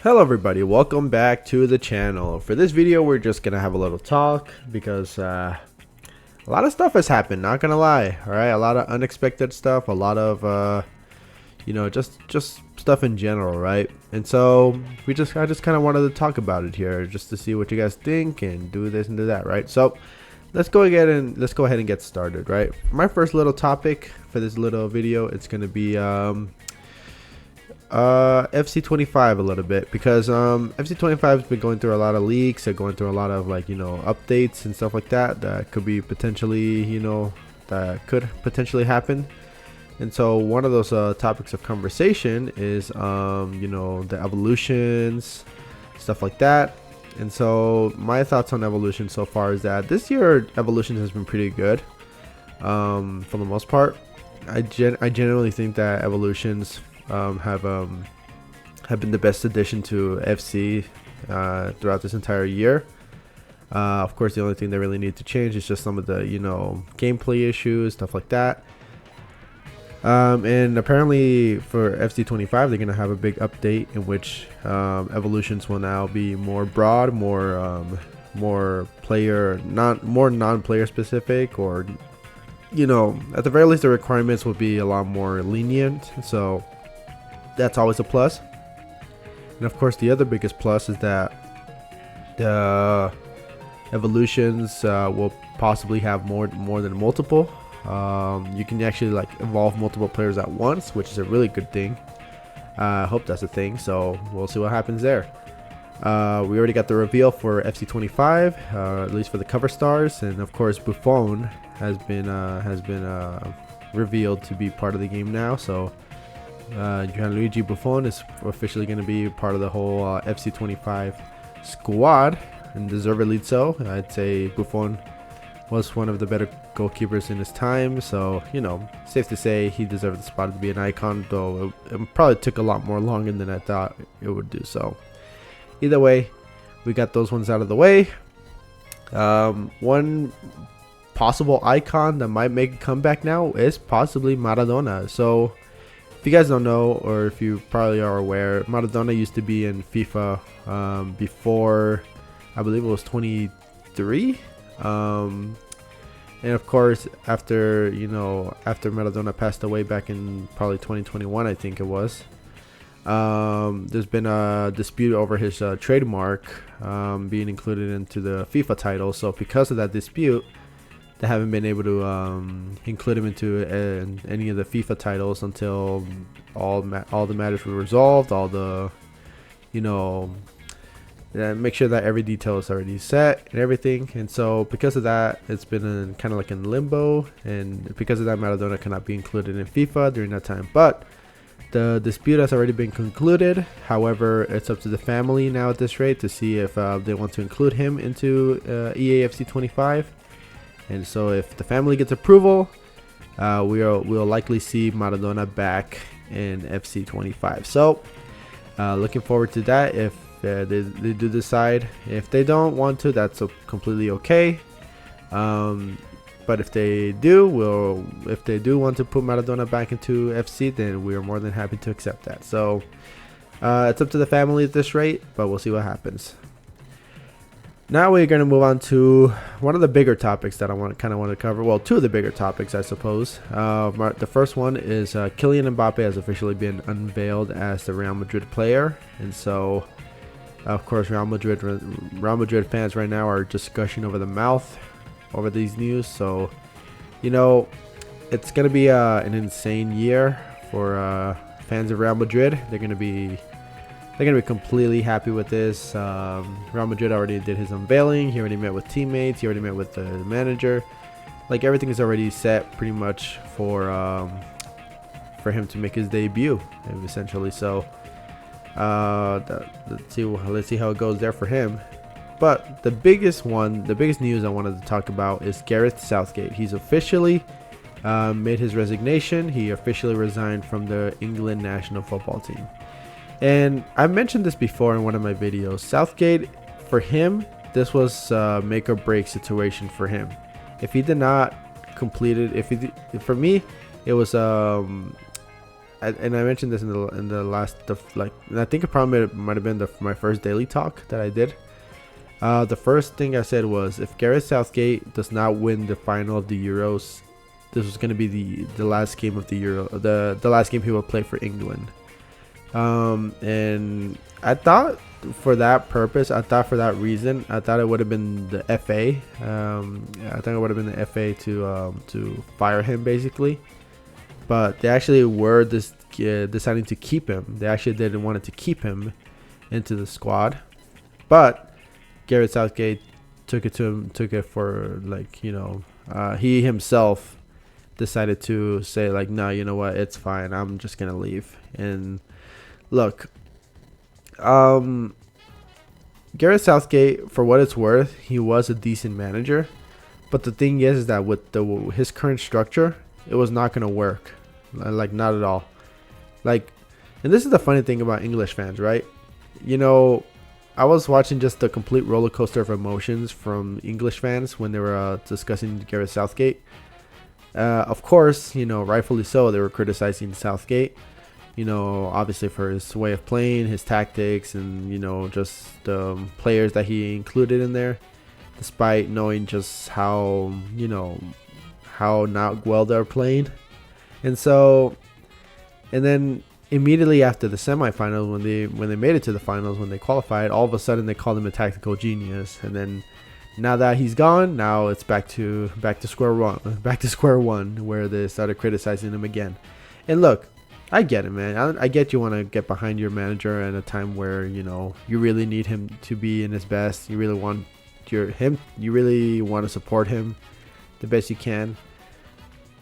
Hello everybody, welcome back to the channel. For this video we're just gonna have a little talk because a lot of stuff has happened, not gonna lie. Alright, a lot of unexpected stuff, a lot of just stuff in general, right? And so I just kind of wanted to talk about it here just to see what you guys think and do this and do that, right? So let's go ahead and get started, right? My first little topic for this little video, it's gonna be FC25 a little bit, because FC25 has been going through a lot of leaks, they're going through a lot of updates and stuff like that could be potentially that could potentially happen. And so one of those topics of conversation is the evolutions, stuff like that. And so my thoughts on evolution so far is that this year evolution has been pretty good, for the most part. I genuinely think that evolutions have been the best addition to FC throughout this entire year. Of course, the only thing they really need to change is just some of the gameplay issues, stuff like that. And apparently for FC25 they're gonna have a big update in which evolutions will now be more broad, more non-player specific, or at the very least the requirements will be a lot more lenient. So that's always a plus. And of course the other biggest plus is that the evolutions will possibly have more than multiple. You can actually evolve multiple players at once, which is a really good thing. I hope that's a thing, so we'll see what happens there. We already got the reveal for FC25, at least for the cover stars, and of course Buffon has been revealed to be part of the game now. So Gianluigi Buffon is officially going to be part of the whole FC25 squad, and deservedly so. I'd say Buffon was one of the better goalkeepers in his time, so safe to say he deserved the spot to be an icon, though it probably took a lot more longer than I thought it would do. So either way, we got those ones out of the way. One possible icon that might make a comeback now is possibly Maradona. So if you guys don't know, or if you probably are aware, Maradona used to be in FIFA before, I believe it was 23. And of course after Maradona passed away back in probably 2021, I think it was, there's been a dispute over his trademark being included into the FIFA title. So because of that dispute, they haven't been able to include him into any of the FIFA titles until all the matters were resolved, all the make sure that every detail is already set and everything. And so because of that, it's been kind of in limbo, and because of that, Maradona cannot be included in FIFA during that time. But the dispute has already been concluded. However, it's up to the family now at this rate to see if they want to include him into EAFC 25. And so if the family gets approval, we'll likely see Maradona back in FC 25. So looking forward to that. If they do decide, if they don't want to, that's completely okay. But if they do want to put Maradona back into FC, then we are more than happy to accept that. So it's up to the family at this rate, but we'll see what happens. Now we're going to move on to one of the bigger topics that I want to cover. Well, two of the bigger topics, I suppose. The first one is Kylian Mbappe has officially been unveiled as the Real Madrid player, and so of course Real Madrid fans right now are just gushing over the mouth over these news. So it's going to be an insane year for fans of Real Madrid. They're going to be completely happy with this. Real Madrid already did his unveiling. He already met with teammates. He already met with the manager. Everything is already set pretty much for him to make his debut, essentially. So let's see how it goes there for him. But the biggest news I wanted to talk about is Gareth Southgate. He's officially made his resignation. He officially resigned from the England national football team. And I mentioned this before in one of my videos. Southgate, for him, this was a make or break situation for him. If he did not complete it, for me, it was and I mentioned this in the last and I think it probably might have been my first daily talk that I did. The first thing I said was, if Gareth Southgate does not win the final of the Euros, this was going to be the last game of the Euro, the last game he will play for England. And I thought for that purpose, I thought for that reason, I thought it would have been the FA. I think it would have been the FA to fire him basically. But they actually were deciding to keep him. They actually didn't want to keep him into the squad, but Gareth Southgate took it for he himself decided to say like, no, you know what, it's fine, I'm just gonna leave. And look, Gareth Southgate, for what it's worth, he was a decent manager, but the thing is that with his current structure, it was not gonna work, like not at all. Like, and this is the funny thing about English fans, right? I was watching just the complete roller coaster of emotions from English fans when they were discussing Gareth Southgate. Of course, rightfully so, they were criticizing Southgate, obviously for his way of playing, his tactics, and, just the players that he included in there, despite knowing just how not well they're playing. And then immediately after the semifinals, when they made it to the finals, when they qualified, all of a sudden they called him a tactical genius. And then now that he's gone, now it's back to square one, where they started criticizing him again. And look, I get it, man. I get you want to get behind your manager at a time where you really need him to be in his best. You really want You really want to support him the best you can.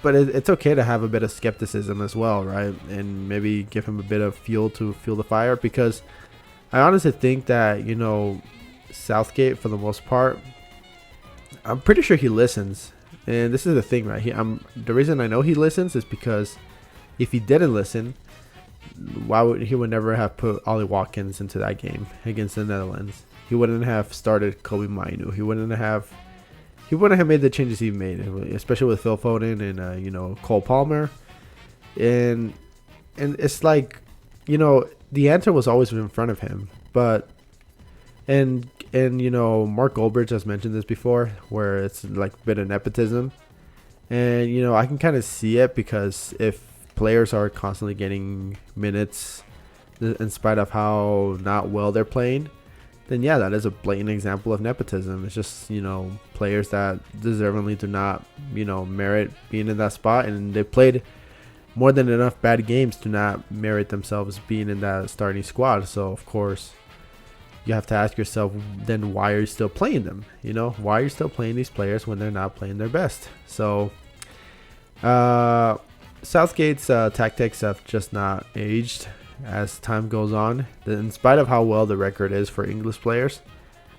But it's okay to have a bit of skepticism as well, right? And maybe give him a bit of fuel to fuel the fire, because I honestly think that, Southgate, for the most part, I'm pretty sure he listens. And this is the thing, right? The reason I know he listens is because if he didn't listen, he would never have put Ollie Watkins into that game against the Netherlands. He wouldn't have started Kobe Mainu. He wouldn't have made the changes he made, especially with Phil Foden and Cole Palmer. And it's like, the answer was always in front of him. But and Mark Goldbridge has mentioned this before, where it's like a bit of nepotism. And I can kind of see it, because if players are constantly getting minutes in spite of how not well they're playing, then yeah, that is a blatant example of nepotism. It's just, players that deservingly do not, merit being in that spot, and they played more than enough bad games to not merit themselves being in that starting squad. So of course, you have to ask yourself, then why are you still playing them? Why are you still playing these players when they're not playing their best? So Southgate's tactics have just not aged as time goes on. In spite of how well the record is for English players,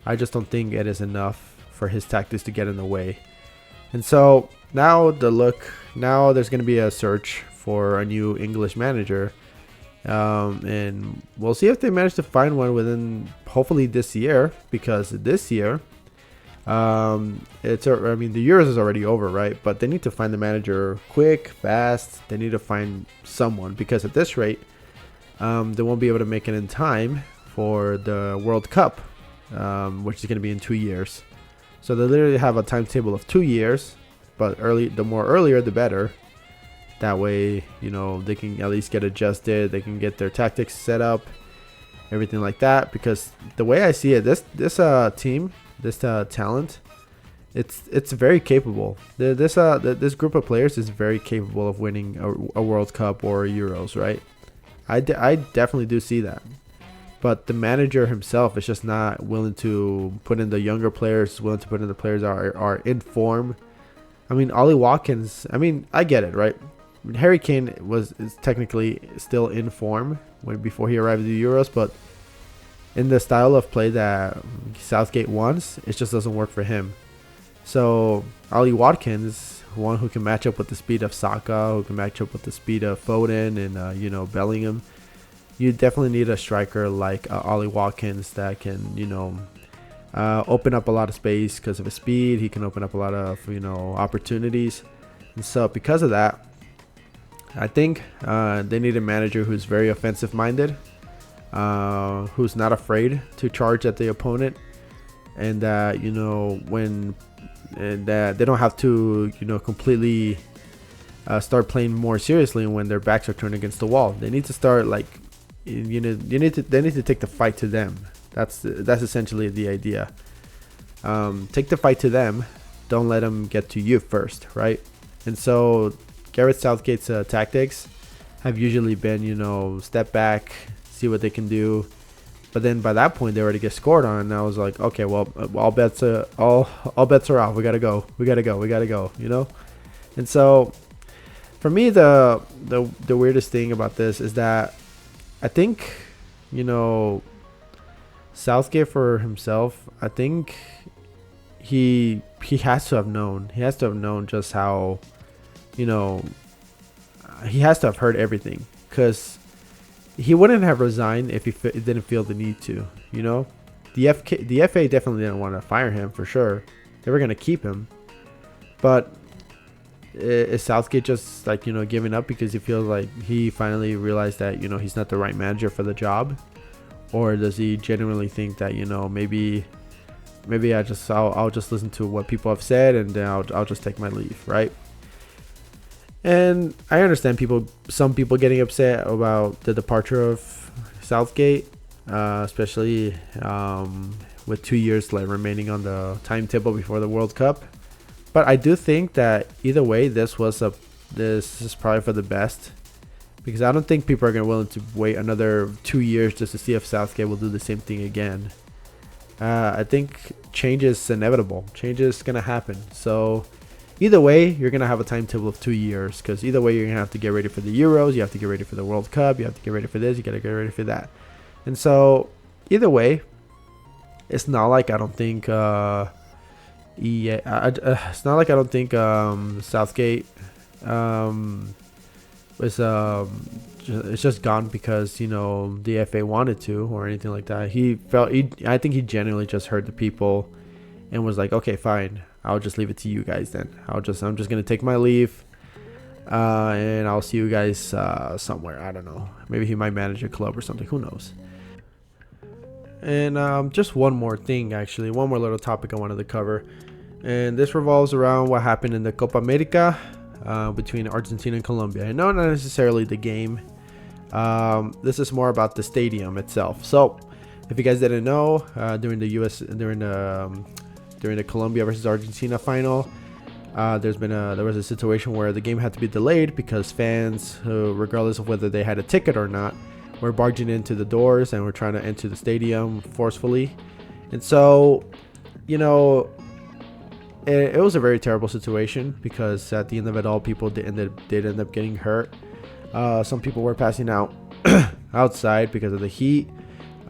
I just don't think it is enough for his tactics to get in the way. And so now there's going to be a search for a new English manager, and we'll see if they manage to find one within hopefully this year, because this year the Euros is already over, right? But they need to find the manager quick, fast. They need to find someone, because at this rate, they won't be able to make it in time for the World Cup, which is going to be in 2 years. So they literally have a timetable of 2 years, but the more earlier, the better. That way, they can at least get adjusted. They can get their tactics set up, everything like that. Because the way I see it, this team, this talent, it's very capable. This group of players is very capable of winning a World Cup or Euros, right? I definitely do see that. But the manager himself is just not willing to put in the younger players, willing to put in the players that are in form. I mean, Ollie Watkins, I get it, right? Harry Kane is technically still in form before he arrived at the Euros, but in the style of play that Southgate wants, it just doesn't work for him. So Ollie Watkins, one who can match up with the speed of Saka, who can match up with the speed of Foden and Bellingham. You definitely need a striker like Ollie Watkins that can open up a lot of space because of his speed. He can open up a lot of opportunities, and so because of that, I think they need a manager who's very offensive minded, who's not afraid to charge at the opponent, and that that they don't have to completely start playing more seriously when their backs are turned against the wall. They need to start they need to take the fight to them. That's essentially the idea. Take the fight to them. Don't let them get to you first, right? And so Gareth Southgate's tactics have usually been, step back, see what they can do. But then by that point, they already get scored on, and I was like, okay, well, all bets are off. We gotta go. And so, for me, the weirdest thing about this is that I think, Southgate for himself, I think he has to have known. He has to have known just how, he has to have heard everything, because he wouldn't have resigned if he didn't feel the need to. The FA definitely didn't want to fire him for sure. They were gonna keep him, but is Southgate just giving up because he feels like he finally realized that he's not the right manager for the job, or does he genuinely think that maybe I'll just listen to what people have said, and then I'll just take my leave, right? And I understand some people getting upset about the departure of Southgate, especially with 2 years remaining on the timetable before the World Cup. But I do think that either way, this is probably for the best, because I don't think people are willing to wait another 2 years just to see if Southgate will do the same thing again. I think change is inevitable. Change is gonna happen. So either way, you're going to have a timetable of 2 years, because either way, you're going to have to get ready for the Euros, you have to get ready for the World Cup, you have to get ready for this, you got to get ready for that. And so either way, it's not like I don't think Southgate was it's just gone because the FA wanted to or anything like that. I think he genuinely just heard the people and was like, okay, fine, I'll just leave it to you guys then. I'm just gonna take my leave, and I'll see you guys somewhere. I don't know. Maybe he might manage a club or something. Who knows? And just one more thing, actually, one more little topic I wanted to cover, and this revolves around what happened in the Copa America between Argentina and Colombia. And not necessarily the game. This is more about the stadium itself. So, if you guys didn't know, during the Colombia versus Argentina final, there was a situation where the game had to be delayed because fans, regardless of whether they had a ticket or not, were barging into the doors and were trying to enter the stadium forcefully. And so, it was a very terrible situation, because at the end of it all, people did end up getting hurt. Some people were passing out outside because of the heat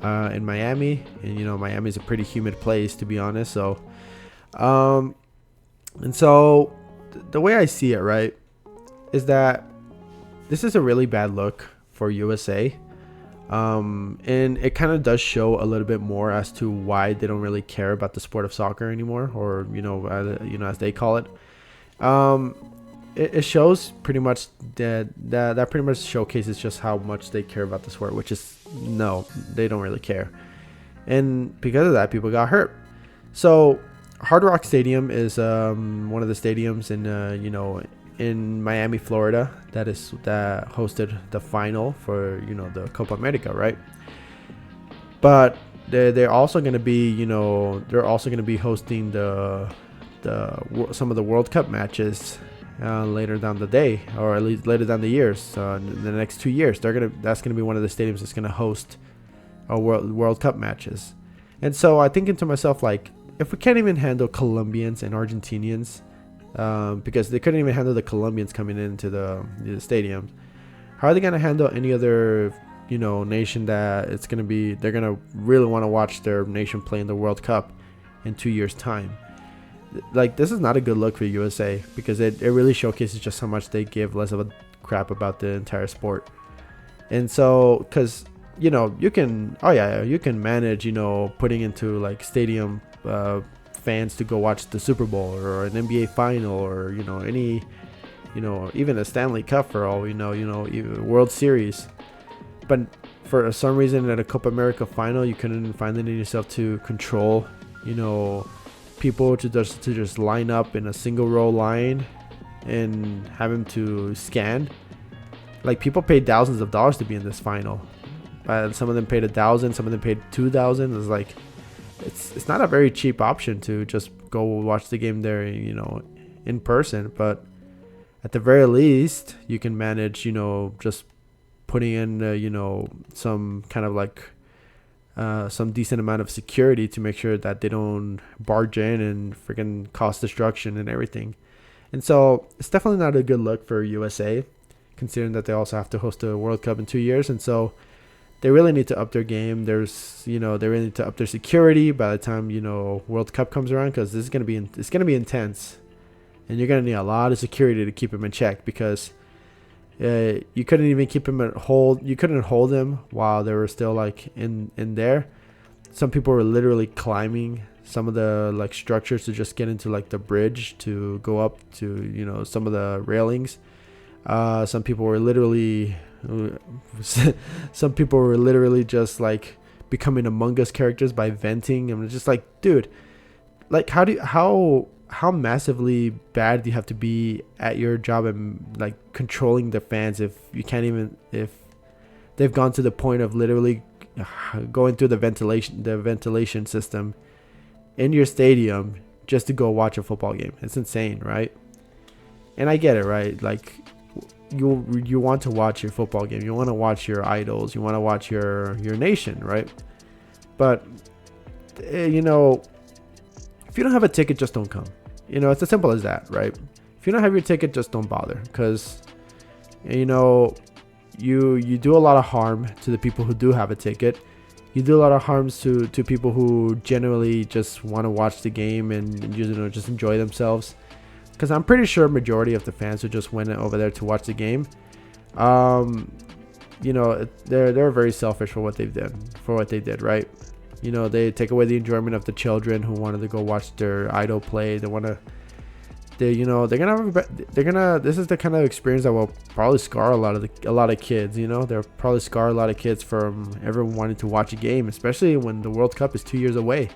in Miami, and Miami is a pretty humid place, to be honest. So and so the way I see it, right, is that this is a really bad look for USA, and it kind of does show a little bit more as to why they don't really care about the sport of soccer anymore, or as they call it. It shows pretty much that pretty much showcases just how much they care about the sport, which is no, they don't really care, and because of that, people got hurt. So Hard Rock Stadium is one of the stadiums in Miami, Florida, that hosted the final for the Copa America, right? But they're also going to be hosting some of the World Cup matches later down the day, or at least later down the years. In the next 2 years, that's gonna be one of the stadiums that's gonna host World Cup matches. And so I thinking to myself, like, if we can't even handle Colombians and Argentinians, because they couldn't even handle the Colombians coming into the stadium, how are they gonna handle any other nation that they're gonna really want to watch their nation play in the World Cup in 2 years' time? Like, this is not a good look for USA, because it really showcases just how much they give less of a crap about the entire sport. And so, because you can manage putting into like stadium fans to go watch the Super Bowl or an NBA final, or even a Stanley Cup for all we know, even World Series. But for some reason at a Copa America final, you couldn't find it in yourself to control, people to just line up in a single row line and have them to scan. Like, people paid thousands of dollars to be in this final. Some of them paid $1,000, some of them paid $2,000. It's like, it's not a very cheap option to just go watch the game there, in person. But at the very least, you can manage, just putting in, some kind of like some decent amount of security to make sure that they don't barge in and freaking cause destruction and everything. And so it's definitely not a good look for USA, considering that they also have to host a World Cup in 2 years. And so they really need to up their game. They really need to up their security by the time, World Cup comes around, because this is going to be, it's going to be intense. And you're going to need a lot of security to keep them in check, because you couldn't even keep him at hold. You couldn't hold him while they were still like in there. Some people were literally climbing some of the like structures to just get into like the bridge to go up to some of the railings. Some people were literally just like becoming Among Us characters by venting. I'm just like, dude, like how massively bad do you have to be at your job and like controlling the fans if they've gone to the point of literally going through the ventilation system in your stadium just to go watch a football game? It's insane, right? And I get it, right? Like, you want to watch your football game, you want to watch your idols, you want to watch your nation, right? But if you don't have a ticket, just don't come. It's as simple as that, right? If you don't have your ticket, just don't bother, because you do a lot of harm to the people who do have a ticket. You do a lot of harms to people who generally just want to watch the game and just enjoy themselves. Because I'm pretty sure majority of the fans who just went over there to watch the game, they're very selfish for what they did, right? They take away the enjoyment of the children who wanted to go watch their idol play. This is the kind of experience that will probably scar a lot of kids. They'll probably scar a lot of kids from ever wanting to watch a game, especially when the World Cup is 2 years away.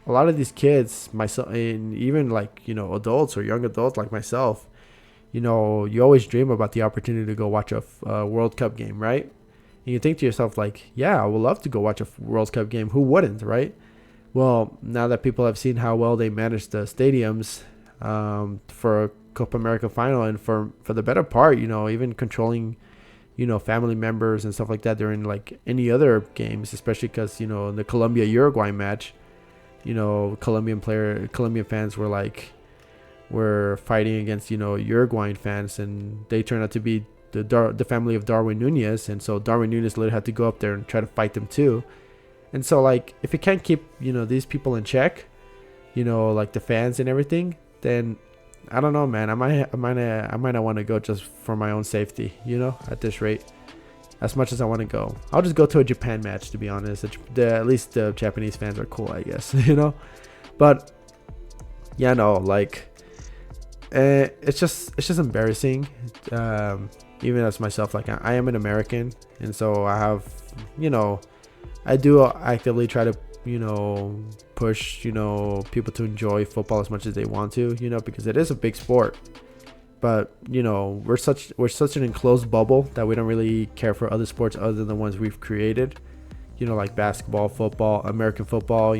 A lot of these kids, myself, and even like adults or young adults like myself, you always dream about the opportunity to go watch a World Cup game, right? And you think to yourself, like, yeah, I would love to go watch a World Cup game. Who wouldn't, right? Well, now that people have seen how well they managed the stadiums for a Copa America final, and for the better part, even controlling, family members and stuff like that during like any other games, especially because, in the Colombia-Uruguay match, Colombian fans were fighting against, Uruguayan fans, and they turned out to be the family of Darwin Nunez, and so Darwin Nunez literally had to go up there and try to fight them too. And so, like, if you can't keep these people in check, like the fans and everything, then I don't know, man. I might not want to go just for my own safety, at this rate. As much as I want to go, I'll just go to a Japan match, to be honest. At least the Japanese fans are cool, I guess. But yeah, no, like, it's just embarrassing. Even as myself, like, I am an American, and so I have, I do actively try to, push, people to enjoy football as much as they want to, because it is a big sport. But, we're such an enclosed bubble that we don't really care for other sports other than the ones we've created, like basketball, football, American football,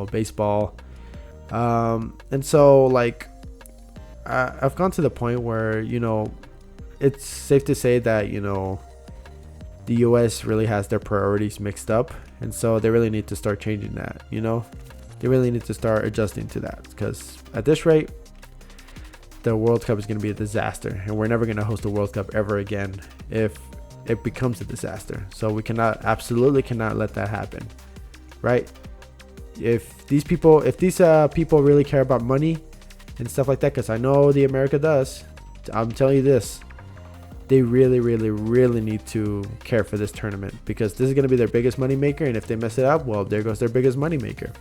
baseball. And so, like, I've gone to the point where, it's safe to say that, the US really has their priorities mixed up. And so they really need to start changing that, They really need to start adjusting to that, because at this rate, the World Cup is going to be a disaster. And we're never going to host a World Cup ever again if it becomes a disaster. So we absolutely cannot let that happen, right? If these people really care about money and stuff like that, because I know the America does, I'm telling you this, they really, really, really need to care for this tournament, because this is going to be their biggest money maker. And if they mess it up, well, there goes their biggest money maker.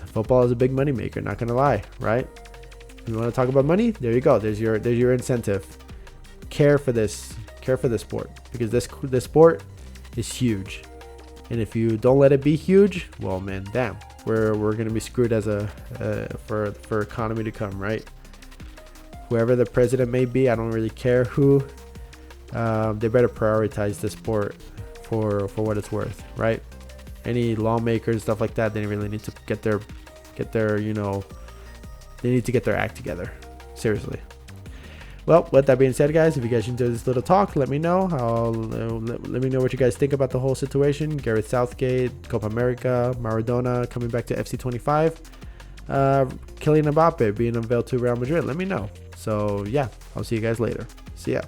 Football is a big money maker, not going to lie, right? You want to talk about money? There you go. There's your incentive. Care for this sport, because this sport is huge. And if you don't let it be huge, well, man, damn, we're gonna be screwed as for economy to come, right? Whoever the president may be, I don't really care who. They better prioritize the sport for what it's worth, right? Any lawmakers, stuff like that, they really need to get their they need to get their act together. Seriously. Well, with that being said, guys, if you guys enjoyed this little talk, let me know. Let me know what you guys think about the whole situation. Gareth Southgate, Copa America, Maradona coming back to FC25, Kylian Mbappe being unveiled to Real Madrid. Let me know. So yeah, I'll see you guys later. See ya.